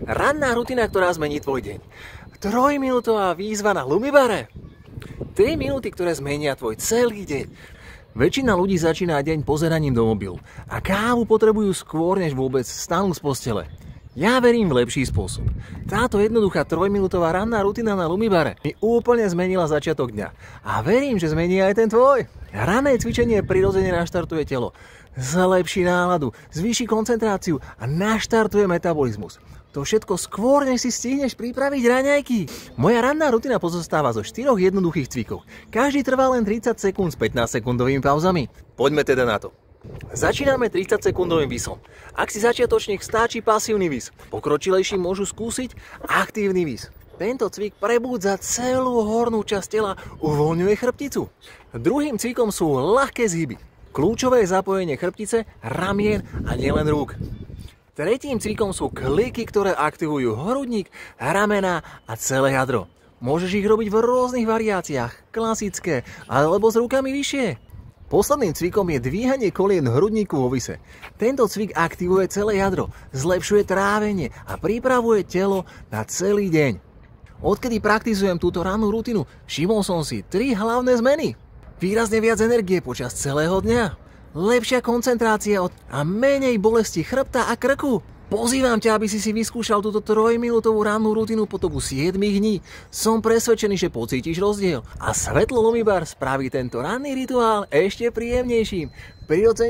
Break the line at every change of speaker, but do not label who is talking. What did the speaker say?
Ranná rutina, ktorá zmení tvoj deň. 3-minútová výzva na Lumibare. 3 minúty, ktoré zmenia tvoj celý deň. Väčšina ľudí začína deň pozeraním do mobilu a kávu potrebujú skôr, než vôbec stanú z postele. Ja verím v lepší spôsob. Táto jednoduchá 3-minútová ranná rutina na Lumibare mi úplne zmenila začiatok dňa. A verím, že zmení aj ten tvoj. Ranné cvičenie prirodzene naštartuje telo, zlepší náladu, zvýši koncentráciu a naštartuje metabolizmus. To všetko skôr, než si stihneš pripraviť raňajky. Moja ranná rutina pozostáva zo 4 jednoduchých cvikov. Každý trvá len 30 sekúnd s 15-sekundovými pauzami. Poďme teda na to. Začíname 30-sekundovým visom. Ak si začiatočník, stačí pasívny vis. Pokročilejší môžu skúsiť aktívny vis. Tento cvik prebúdza celú hornú časť tela, uvoľňuje chrbticu. Druhým cvikom sú ľahké zhyby. Kľúčové je zapojenie chrbtice, ramien a nielen rúk. Tretím cvikom sú kliky, ktoré aktivujú hrudník, ramená a celé jadro. Môžeš ich robiť v rôznych variáciách, klasické, alebo s rukami vyššie. Posledným cvikom je dvíhanie kolien hrudníku vo vise. Tento cvik aktivuje celé jadro, zlepšuje trávenie a pripravuje telo na celý deň. Odkedy praktizujem túto rannú rutinu, všimol som si 3 hlavné zmeny. Výrazne viac energie počas celého dňa, lepšia koncentrácia a menej bolesti chrbta a krku. Pozývam ťa, aby si vyskúšal túto 3-minútovú rannú rutinu po dobu 7 dní. Som presvedčený, že pocítiš rozdiel a svetlo Lumibar spraví tento ranný rituál ešte príjemnejším. Prirodzene